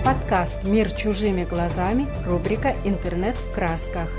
Подкаст «Мир чужими глазами», рубрика «Интернет в красках».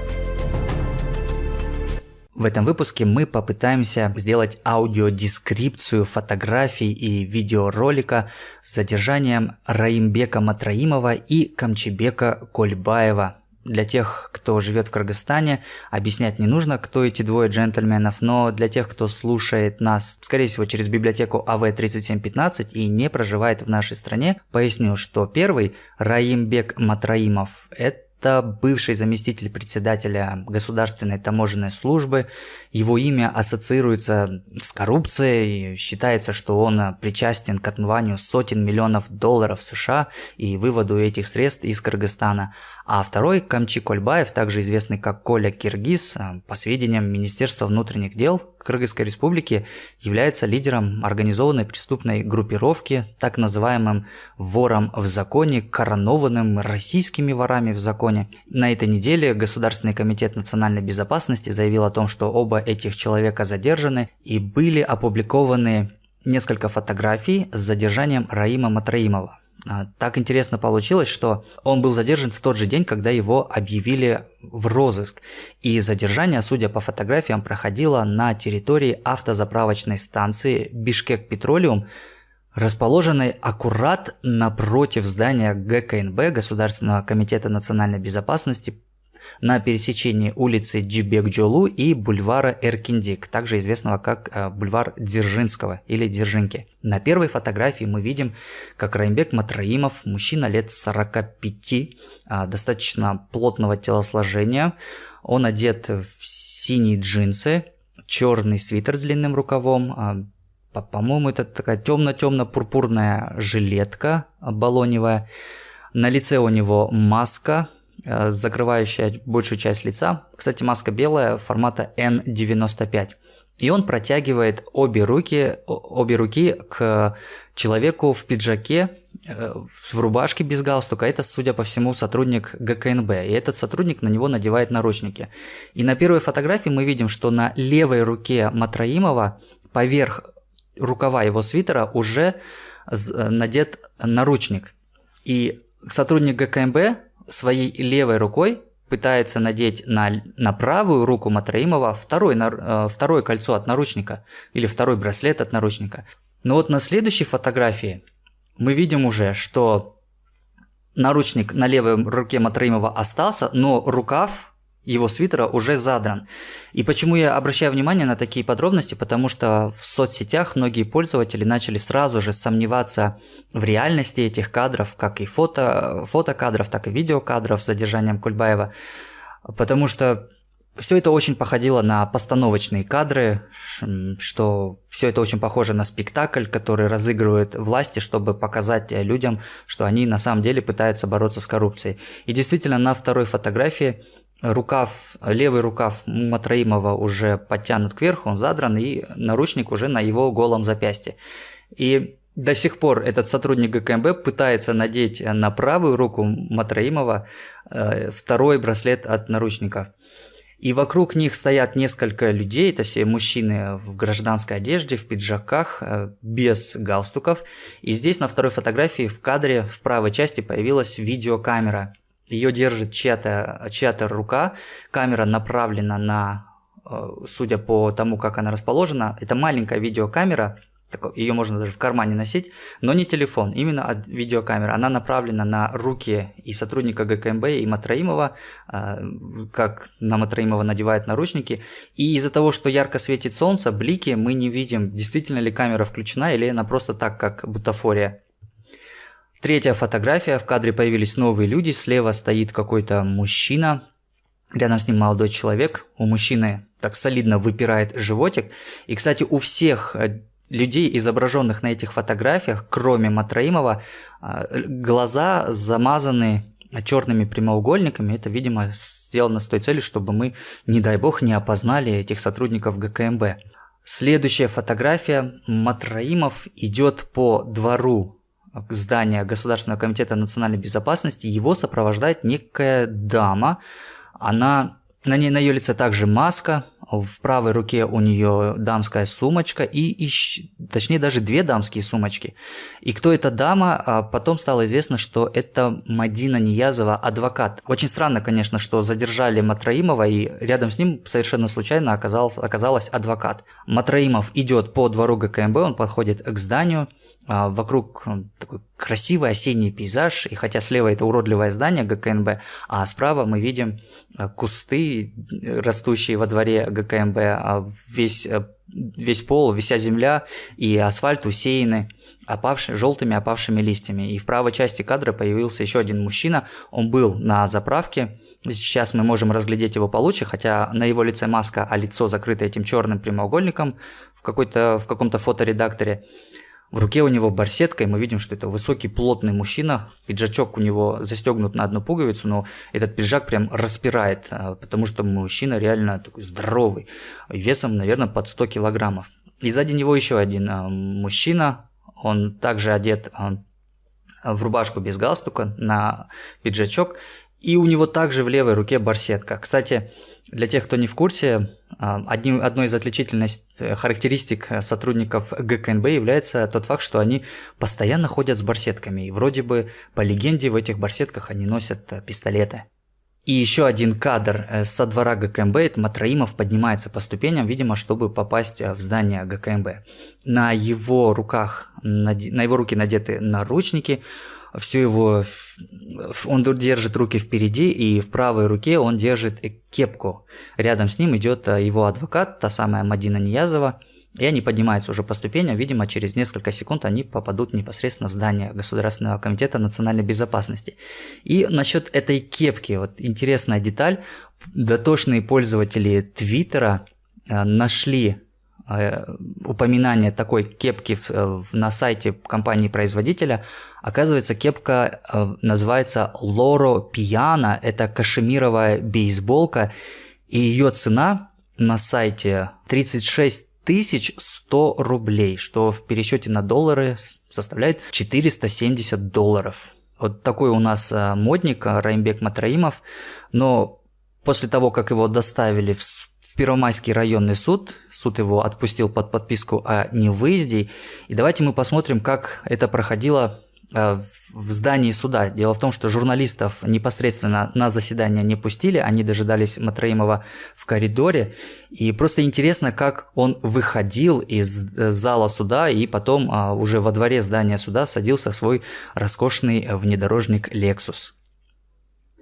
В этом выпуске мы попытаемся сделать аудиодескрипцию фотографий и видеоролика с задержанием Раимбека Матраимова и Камчибека Кольбаева. Для тех, кто живет в Кыргызстане, объяснять не нужно, кто эти двое джентльменов, но для тех, кто слушает нас, скорее всего, через библиотеку АВ-3715 и не проживает в нашей стране, поясню, что первый, Раимбек Матраимов, это бывший заместитель председателя Государственной таможенной службы. Его имя ассоциируется с коррупцией, считается, что он причастен к отмыванию сотен миллионов долларов США и выводу этих средств из Кыргызстана. А второй, Камчи Кольбаев, также известный как Коля Киргиз, по сведениям Министерства внутренних дел Кыргызской Республики, является лидером организованной преступной группировки, так называемым вором в законе, коронованным российскими ворами в законе. На этой неделе Государственный комитет национальной безопасности заявил о том, что оба этих человека задержаны, и были опубликованы несколько фотографий с задержанием Раима Матраимова. Так интересно получилось, что он был задержан в тот же день, когда его объявили в розыск. И задержание, судя по фотографиям, проходило на территории автозаправочной станции Бишкек Петролиум, расположенной аккурат напротив здания ГКНБ, Государственного комитета национальной безопасности, на пересечении улицы Джибек-Джолу и бульвара Эркиндик, также известного как бульвар Дзержинского или Дзержинки. На первой фотографии мы видим, как Раимбек Матраимов, мужчина лет 45, достаточно плотного телосложения. Он одет в синие джинсы, черный свитер с длинным рукавом. По-моему, это такая темно-темно-пурпурная жилетка баллоневая. На лице у него маска, закрывающая большую часть лица. Кстати, маска белая, формата N95. И он протягивает обе руки к человеку в пиджаке, в рубашке без галстука. Это, судя по всему, сотрудник ГКНБ. И этот сотрудник на него надевает наручники. И на первой фотографии мы видим, что на левой руке Матраимова поверх рукава его свитера уже надет наручник. И сотрудник ГКНБ своей левой рукой пытается надеть на правую руку Матраимова второе кольцо от наручника или второй браслет от наручника. Но вот на следующей фотографии мы видим уже, что наручник на левой руке Матраимова остался, но рукав его свитера уже задран. И почему я обращаю внимание на такие подробности? Потому что в соцсетях многие пользователи начали сразу же сомневаться в реальности этих кадров, как и фотокадров, так и видеокадров с задержанием Кольбаева. Потому что все это очень походило на постановочные кадры, что все это очень похоже на спектакль, который разыгрывают власти, чтобы показать людям, что они на самом деле пытаются бороться с коррупцией. И действительно, на второй фотографии левый рукав Матраимова уже подтянут кверху, он задран, и наручник уже на его голом запястье. И до сих пор этот сотрудник ГКНБ пытается надеть на правую руку Матраимова второй браслет от наручника. И вокруг них стоят несколько людей, это все мужчины в гражданской одежде, в пиджаках, без галстуков. И здесь на второй фотографии в кадре в правой части появилась видеокамера. Ее держит чья-то рука, камера направлена судя по тому, как она расположена, это маленькая видеокамера, ее можно даже в кармане носить, но не телефон, именно видеокамера. Она направлена на руки и сотрудника ГКНБ, и Матраимова, как на Матраимова надевают наручники. И из-за того, что ярко светит солнце, блики, мы не видим, действительно ли камера включена или она просто так, как бутафория. Третья фотография. В кадре появились новые люди. Слева стоит какой-то мужчина. Рядом с ним молодой человек. У мужчины так солидно выпирает животик. И, кстати, у всех людей, изображенных на этих фотографиях, кроме Матраимова, глаза замазаны черными прямоугольниками. Это, видимо, сделано с той целью, чтобы мы, не дай бог, не опознали этих сотрудников ГКНБ. Следующая фотография. Матраимов идет по двору здания Государственного комитета национальной безопасности. Его сопровождает некая дама. На ее лице также маска, в правой руке у нее дамская сумочка точнее даже 2 дамские сумочки. И кто эта дама, потом стало известно, что это Мадина Ниязова, адвокат. Очень странно, конечно, что задержали Матраимова, и рядом с ним совершенно случайно оказалась адвокат. Матраимов идет по двору ГКМБ, он подходит к зданию. Вокруг такой красивый осенний пейзаж, и хотя слева это уродливое здание ГКНБ, а справа мы видим кусты, растущие во дворе ГКНБ, весь пол, вся земля и асфальт усеяны желтыми опавшими листьями. И в правой части кадра появился еще один мужчина, он был на заправке. Сейчас мы можем разглядеть его получше, хотя на его лице маска, а лицо закрыто этим черным прямоугольником в каком-то фоторедакторе. В руке у него барсетка, и мы видим, что это высокий, плотный мужчина. Пиджачок у него застегнут на одну пуговицу, но этот пиджак прям распирает, потому что мужчина реально такой здоровый, весом, наверное, под 100 килограммов. И сзади него еще один мужчина, он также одет в рубашку без галстука, на пиджачок, и у него также в левой руке барсетка. Кстати, для тех, кто не в курсе, одной из отличительных характеристик сотрудников ГКНБ является тот факт, что они постоянно ходят с барсетками. И вроде бы, по легенде, в этих барсетках они носят пистолеты. И еще один кадр со двора ГКМБ. Это Матраимов поднимается по ступеням, видимо, чтобы попасть в здание ГКМБ. На его руки надеты наручники. Он держит руки впереди, и в правой руке он держит кепку. Рядом с ним идет его адвокат, та самая Мадина Ниязова, и они поднимаются уже по ступеням. Видимо, через несколько секунд они попадут непосредственно в здание Государственного комитета национальной безопасности. И насчет этой кепки, вот интересная деталь, дотошные пользователи Твиттера нашли упоминание такой кепки на сайте компании-производителя. Оказывается, кепка называется Loro Piana, это кашемировая бейсболка, и ее цена на сайте 36 100 рублей, что в пересчете на доллары составляет $470. Вот такой у нас модник Раимбек Матраимов, но после того, как его доставили в Первомайский районный суд его отпустил под подписку о невыезде. И давайте мы посмотрим, как это проходило в здании суда. Дело в том, что журналистов непосредственно на заседание не пустили, они дожидались Матраимова в коридоре. И просто интересно, как он выходил из зала суда и потом уже во дворе здания суда садился в свой роскошный внедорожник Lexus.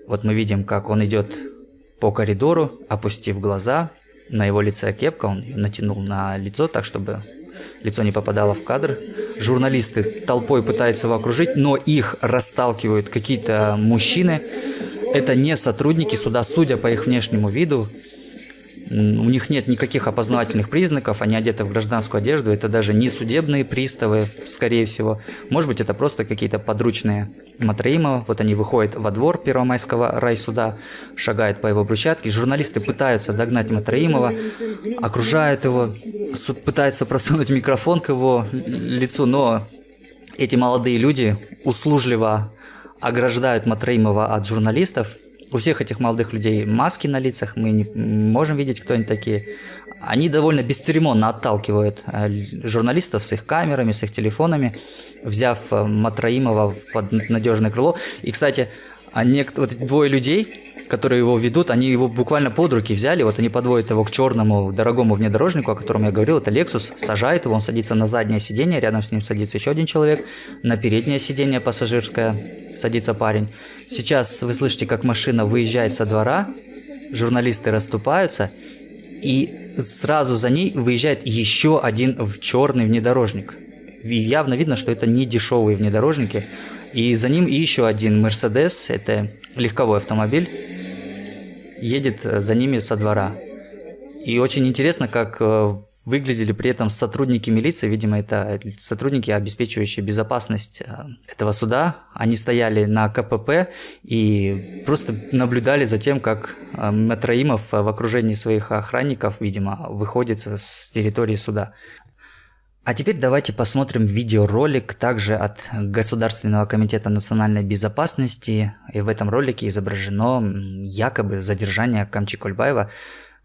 Вот мы видим, как он идет по коридору, опустив глаза. На его лице кепка, он ее натянул на лицо так, чтобы лицо не попадало в кадр. Журналисты толпой пытаются его окружить, но их расталкивают какие-то мужчины. Это не сотрудники суда, судя по их внешнему виду. У них нет никаких опознавательных признаков, они одеты в гражданскую одежду, это даже не судебные приставы, скорее всего. Может быть, это просто какие-то подручные Матраимова. Вот они выходят во двор Первомайского райсуда, шагают по его брусчатке. Журналисты пытаются догнать Матраимова, окружают его, пытаются просунуть микрофон к его лицу, но эти молодые люди услужливо ограждают Матраимова от журналистов. У всех этих молодых людей маски на лицах, мы не можем видеть, кто они такие. Они довольно бесцеремонно отталкивают журналистов с их камерами, с их телефонами, взяв Матраимова под надежное крыло. И, кстати, вот эти двое людей, которые его ведут, они его буквально под руки взяли, вот они подводят его к черному дорогому внедорожнику, о котором я говорил, это Lexus, сажают его, он садится на заднее сиденье, рядом с ним садится еще один человек, на переднее сиденье пассажирское садится парень. Сейчас вы слышите, как машина выезжает со двора, журналисты расступаются, и сразу за ней выезжает еще один черный внедорожник. И явно видно, что это не дешевые внедорожники, и за ним еще один Mercedes, это легковой автомобиль, едет за ними со двора. И очень интересно, как выглядели при этом сотрудники милиции. Видимо, это сотрудники, обеспечивающие безопасность этого суда. Они стояли на КПП и просто наблюдали за тем, как Матраимов в окружении своих охранников, видимо, выходит с территории суда. А теперь давайте посмотрим видеоролик также от Государственного комитета национальной безопасности. И в этом ролике изображено якобы задержание Камчи Кольбаева.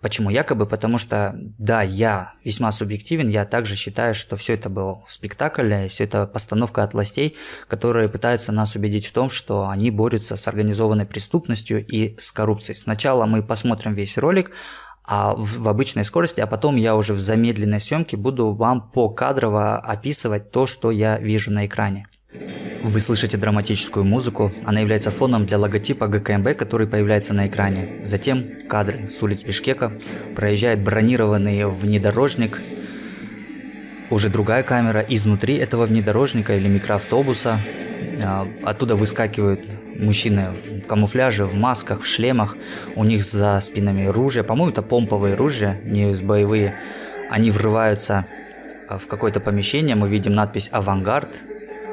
Почему якобы? Потому что, да, я весьма субъективен, я также считаю, что все это был спектакль, все это постановка от властей, которые пытаются нас убедить в том, что они борются с организованной преступностью и с коррупцией. Сначала мы посмотрим весь ролик в обычной скорости, а потом я уже в замедленной съемке буду вам покадрово описывать то, что я вижу на экране. Вы слышите драматическую музыку, она является фоном для логотипа ГКМБ, который появляется на экране. Затем кадры с улиц Бишкека, проезжает бронированный внедорожник, уже другая камера изнутри этого внедорожника или микроавтобуса, оттуда выскакивают мужчины в камуфляже, в масках, в шлемах, у них за спинами ружья, по-моему, это помповые ружья, не боевые, они врываются в какое-то помещение, мы видим надпись «Авангард»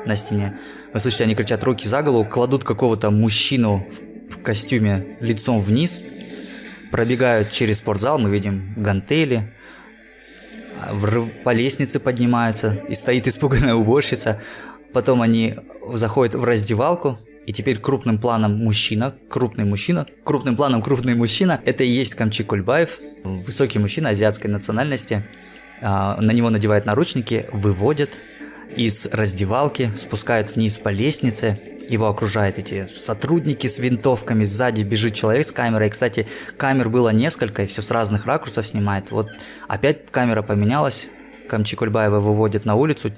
на стене. Вы слышите, они кричат руки за голову, кладут какого-то мужчину в костюме лицом вниз, пробегают через спортзал, мы видим гантели, по лестнице поднимаются, и стоит испуганная уборщица. Потом они заходят в раздевалку, и теперь крупным планом крупный мужчина, это и есть Камчи Кульбаев, высокий мужчина азиатской национальности. На него надевают наручники, выводят из раздевалки, спускают вниз по лестнице, его окружают эти сотрудники с винтовками, сзади бежит человек с камерой. Кстати, камер было несколько, и все с разных ракурсов снимает. Вот опять камера поменялась, Камчи Кульбаева выводят на улицу,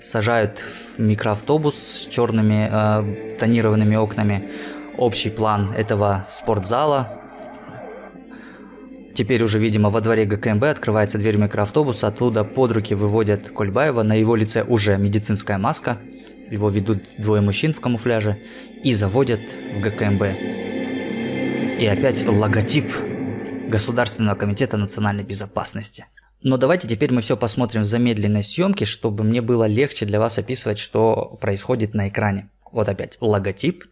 сажают в микроавтобус с черными тонированными окнами. Общий план этого спортзала. Теперь уже, видимо, во дворе ГКМБ открывается дверь микроавтобуса, оттуда под руки выводят Кульбаева, на его лице уже медицинская маска, его ведут двое мужчин в камуфляже и заводят в ГКМБ. И опять логотип Государственного комитета национальной безопасности. Но давайте теперь мы все посмотрим в замедленной съемке, чтобы мне было легче для вас описывать, что происходит на экране. Вот опять логотип.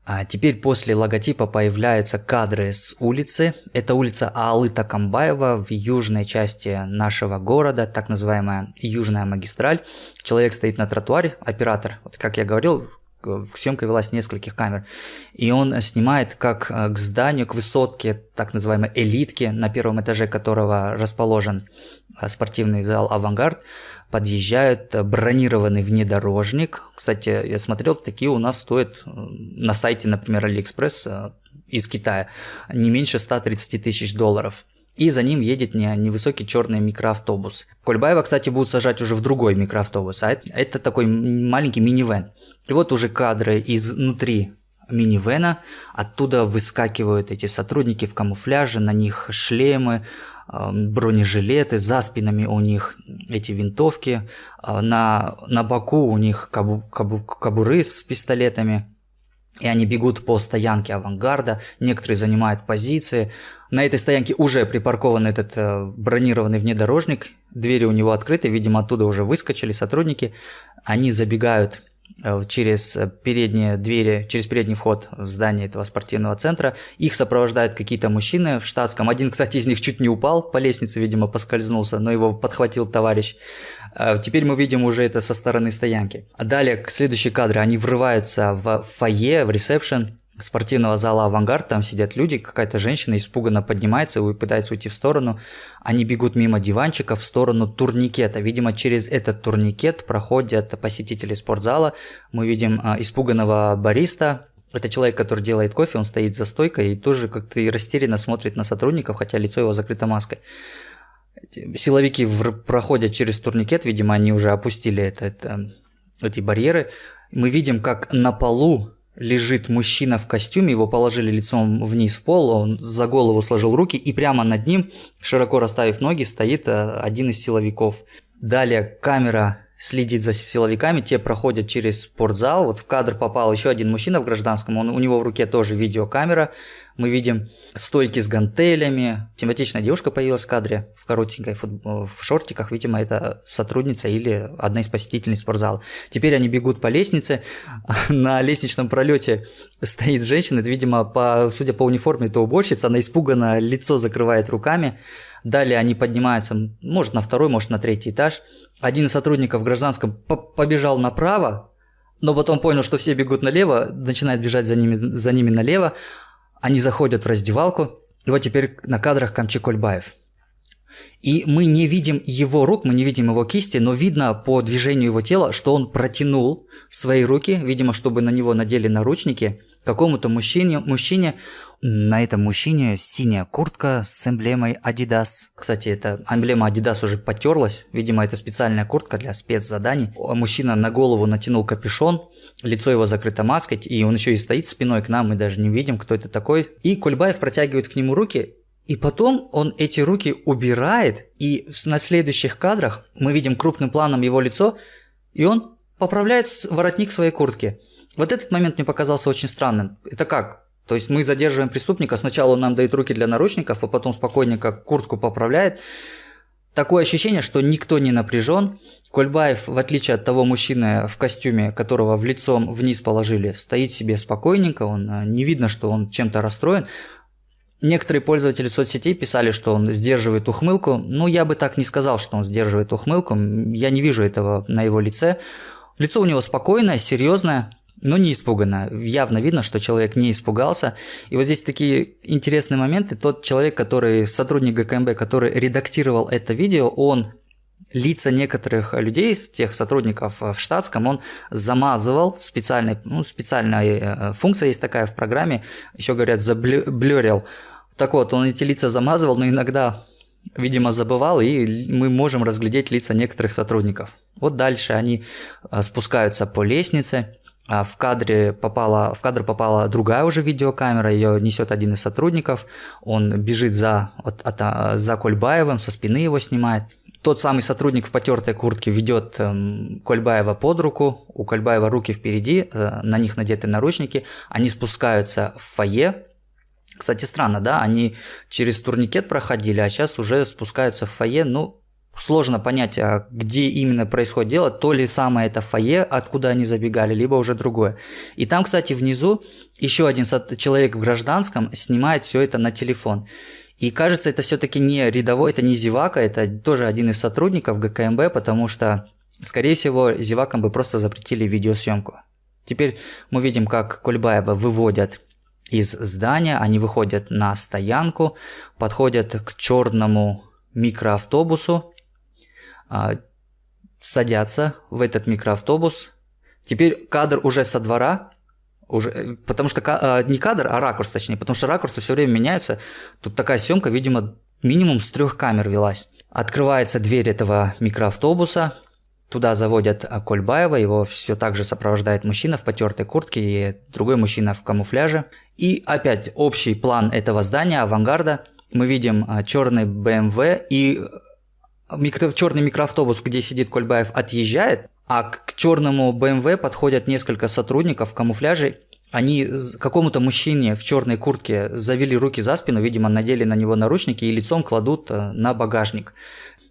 А теперь после логотипа появляются кадры с улицы. Это улица Аалы Такамбаева в южной части нашего города, так называемая Южная магистраль. Человек стоит на тротуаре, оператор, вот как я говорил, съемка велась с нескольких камер. И он снимает, как к зданию, к высотке, так называемой элитки, на первом этаже которого расположен спортивный зал «Авангард», подъезжает бронированный внедорожник. Кстати, я смотрел, такие у нас стоят на сайте, например, Алиэкспресс из Китая, не меньше $130 тысяч. И за ним едет невысокий черный микроавтобус. Кульбаева, кстати, будут сажать уже в другой микроавтобус, а это такой маленький минивэн. И вот уже кадры изнутри минивэна, оттуда выскакивают эти сотрудники в камуфляже, на них шлемы, бронежилеты, за спинами у них эти винтовки, на боку у них кобуры с пистолетами, и они бегут по стоянке «Авангарда», некоторые занимают позиции. На этой стоянке уже припаркован этот бронированный внедорожник, двери у него открыты, видимо, оттуда уже выскочили сотрудники, они забегают через передние двери, через передний вход в здание этого спортивного центра. Их сопровождают какие-то мужчины в штатском. Один, кстати, из них чуть не упал по лестнице, видимо, поскользнулся, но его подхватил товарищ. Теперь мы видим уже это со стороны стоянки. А далее, следующие кадры, они врываются в фойе, в ресепшн спортивного зала «Авангард», там сидят люди, какая-то женщина испуганно поднимается и пытается уйти в сторону. Они бегут мимо диванчика в сторону турникета. Видимо, через этот турникет проходят посетители спортзала. Мы видим испуганного бариста. Это человек, который делает кофе, он стоит за стойкой и тоже как-то растерянно смотрит на сотрудников, хотя лицо его закрыто маской. Силовики проходят через турникет, видимо, они уже опустили эти барьеры. Мы видим, как на полу лежит мужчина в костюме, его положили лицом вниз в пол, он за голову сложил руки, и прямо над ним, широко расставив ноги, стоит один из силовиков. Далее камера следит за силовиками, те проходят через спортзал, вот в кадр попал еще один мужчина в гражданском, у него в руке тоже видеокамера, мы видим стойки с гантелями, симпатичная девушка появилась в кадре, в коротенькой в шортиках, видимо, это сотрудница или одна из посетительниц спортзала. Теперь они бегут по лестнице, на лестничном пролете стоит женщина, это, видимо, судя по униформе, это уборщица, она испуганно лицо закрывает руками. Далее они поднимаются, может, на второй, может, на третий этаж. Один из сотрудников в гражданском побежал направо, но потом понял, что все бегут налево, начинает бежать за ними налево. Они заходят в раздевалку, И вот теперь на кадрах Камчи Кольбаев. И мы не видим его рук, мы не видим его кисти, но видно по движению его тела, что он протянул свои руки, видимо, чтобы на него надели наручники, какому-то мужчине. На этом мужчине синяя куртка с эмблемой Adidas. Кстати, эта эмблема Adidas уже потерлась. Видимо, это специальная куртка для спецзаданий. Мужчина на голову натянул капюшон, лицо его закрыто маской, и он еще и стоит спиной к нам, мы даже не видим, кто это такой. И Кольбаев протягивает к нему руки, и потом он эти руки убирает, и на следующих кадрах мы видим крупным планом его лицо, и он поправляет воротник своей куртки. Вот этот момент мне показался очень странным. Это как? То есть мы задерживаем преступника, сначала он нам дает руки для наручников, а потом спокойненько куртку поправляет. Такое ощущение, что никто не напряжен. Кольбаев, в отличие от того мужчины в костюме, которого в лицом вниз положили, стоит себе спокойненько, он не видно, что он чем-то расстроен. Некоторые пользователи соцсетей писали, что он сдерживает ухмылку. Ну, я бы так не сказал, что он сдерживает ухмылку. Я не вижу этого на его лице. Лицо у него спокойное, серьезное, но не испуганно. Явно видно, что человек не испугался. И вот здесь такие интересные моменты. Тот человек, сотрудник ГКМБ, который редактировал это видео, он лица некоторых людей, тех сотрудников в штатском, он замазывал специальная функция есть такая в программе, еще говорят, заблюрил. Так вот, он эти лица замазывал, но иногда, видимо, забывал, и мы можем разглядеть лица некоторых сотрудников. Вот дальше они спускаются по лестнице. В кадр попала другая уже видеокамера, ее несет один из сотрудников, он бежит за Кольбаевым, со спины его снимает. Тот самый сотрудник в потертой куртке ведет Кольбаева под руку, у Кольбаева руки впереди, на них надеты наручники, они спускаются в фойе. Кстати, странно, да, они через турникет проходили, а сейчас уже спускаются в фойе, сложно понять, где именно происходит дело, то ли самое это фойе, откуда они забегали, либо уже другое. И там, кстати, внизу еще один человек в гражданском снимает все это на телефон. И кажется, это все-таки не рядовой, это не зевака, это тоже один из сотрудников ГКМБ, потому что, скорее всего, зевакам бы просто запретили видеосъемку. Теперь мы видим, как Кольбаева выводят из здания, они выходят на стоянку, подходят к черному микроавтобусу, садятся в этот микроавтобус. Теперь кадр уже со двора, потому что не кадр, а ракурс, точнее, потому что ракурсы все время меняются. Тут такая съемка, видимо, минимум с 3 камер велась. Открывается дверь этого микроавтобуса, туда заводят Кольбаева, его все так же сопровождает мужчина в потертой куртке и другой мужчина в камуфляже. И опять общий план этого здания, авангарда. Мы видим черный BMW и черный микроавтобус, где сидит Кольбаев, отъезжает, а к черному BMW подходят несколько сотрудников в камуфляже. Они какому-то мужчине в черной куртке завели руки за спину, видимо, надели на него наручники и лицом кладут на багажник.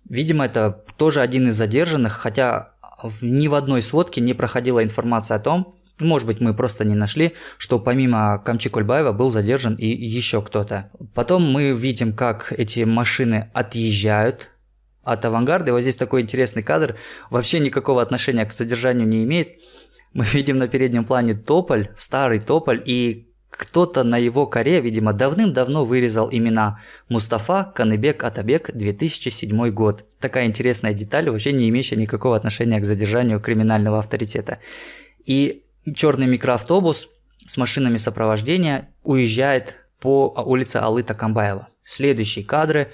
Видимо, это тоже один из задержанных, хотя ни в одной сводке не проходила информация о том, может быть, мы просто не нашли, что помимо Камчи Кольбаева был задержан и еще кто-то. Потом мы видим, как эти машины отъезжают от авангарда. И вот здесь такой интересный кадр, вообще никакого отношения к содержанию не имеет. Мы видим на переднем плане тополь, старый тополь, и кто-то на его коре, видимо, давным-давно вырезал имена Мустафа, Каныбек, Атабек, 2007 год. Такая интересная деталь, вообще не имеющая никакого отношения к задержанию криминального авторитета. И черный микроавтобус с машинами сопровождения уезжает по улице Алы Такамбаева. Следующие кадры.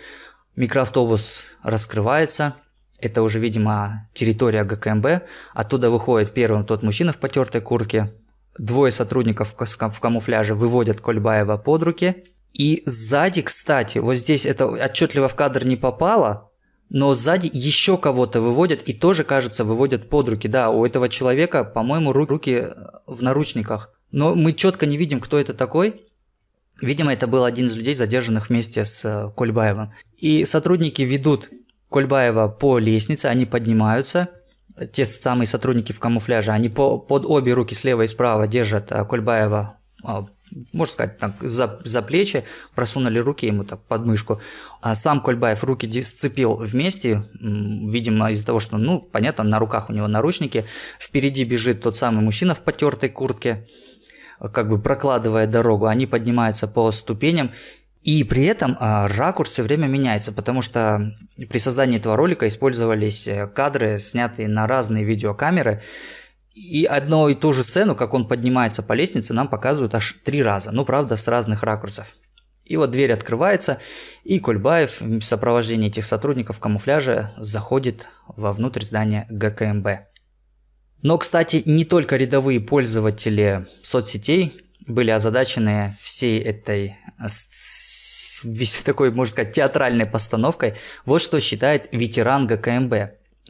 Микроавтобус раскрывается, это уже, видимо, территория ГКМБ, оттуда выходит первым тот мужчина в потертой куртке, 2 сотрудников в камуфляже выводят Кольбаева под руки, и сзади, кстати, вот здесь это отчетливо в кадр не попало, но сзади еще кого-то выводят и тоже, кажется, выводят под руки. Да, у этого человека, по-моему, руки в наручниках, но мы четко не видим, кто это такой. Видимо, это был один из людей, задержанных вместе с Кольбаевым. И сотрудники ведут Кольбаева по лестнице, они поднимаются. Те самые сотрудники в камуфляже, они под обе руки слева и справа держат Кольбаева, можно сказать, так, за плечи, просунули руки ему так под мышку. А сам Кольбаев руки сцепил вместе, видимо, из-за того, что, понятно, на руках у него наручники. Впереди бежит тот самый мужчина в потертой куртке, как бы прокладывая дорогу, они поднимаются по ступеням. И при этом ракурс все время меняется, потому что при создании этого ролика использовались кадры, снятые на разные видеокамеры, и одну и ту же сцену, как он поднимается по лестнице, нам показывают аж 3 раза, ну правда с разных ракурсов. И вот дверь открывается, и Кольбаев в сопровождении этих сотрудников камуфляжа заходит вовнутрь здания ГКМБ. Но, кстати, не только рядовые пользователи соцсетей были озадачены всей этой такой, можно сказать, театральной постановкой. Вот что считает ветеран ГКМБ.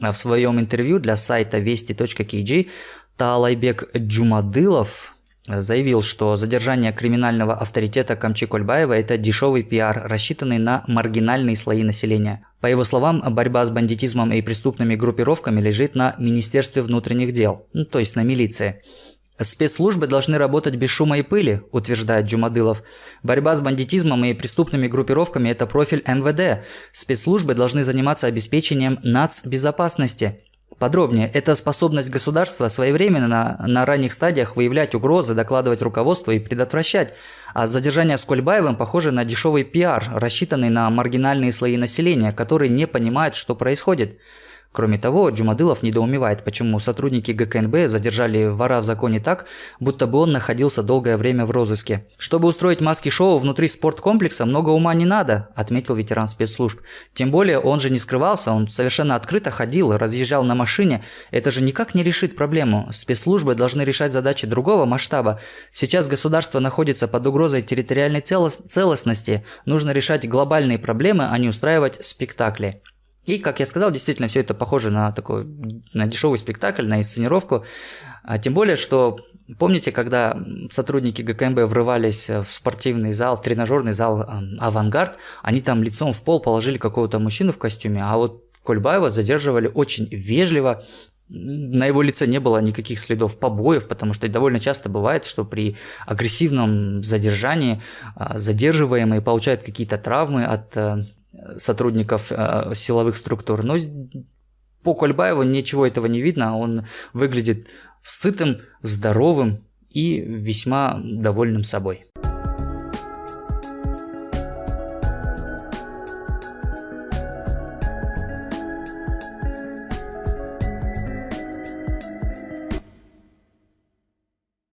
В своем интервью для сайта вести.kg Таалайбек Джумадылов заявил, что задержание криминального авторитета Камчи Кольбаева – это дешевый пиар, рассчитанный на маргинальные слои населения. По его словам, борьба с бандитизмом и преступными группировками лежит на Министерстве внутренних дел, то есть на милиции. Спецслужбы должны работать без шума и пыли, утверждает Джумадылов. Борьба с бандитизмом и преступными группировками – это профиль МВД. Спецслужбы должны заниматься обеспечением нацбезопасности. Подробнее, это способность государства своевременно на ранних стадиях выявлять угрозы, докладывать руководству и предотвращать. А задержание с Кольбаевым похоже на дешевый пиар, рассчитанный на маргинальные слои населения, которые не понимают, что происходит. Кроме того, Джумадылов недоумевает, почему сотрудники ГКНБ задержали вора в законе так, будто бы он находился долгое время в розыске. «Чтобы устроить маски-шоу внутри спорткомплекса, много ума не надо», – отметил ветеран спецслужб. «Тем более он же не скрывался, он совершенно открыто ходил, разъезжал на машине. Это же никак не решит проблему. Спецслужбы должны решать задачи другого масштаба. Сейчас государство находится под угрозой территориальной целостности. Нужно решать глобальные проблемы, а не устраивать спектакли». И, как я сказал, действительно все это похоже на дешевый спектакль, на инсценировку. Тем более, что помните, когда сотрудники ГКМБ врывались в спортивный зал, в тренажерный зал «Авангард», они там лицом в пол положили какого-то мужчину в костюме, а вот Кольбаева задерживали очень вежливо. На его лице не было никаких следов побоев, потому что довольно часто бывает, что при агрессивном задержании задерживаемые получают какие-то травмы от сотрудников силовых структур. Но по Кольбаеву ничего этого не видно, он выглядит сытым, здоровым и весьма довольным собой.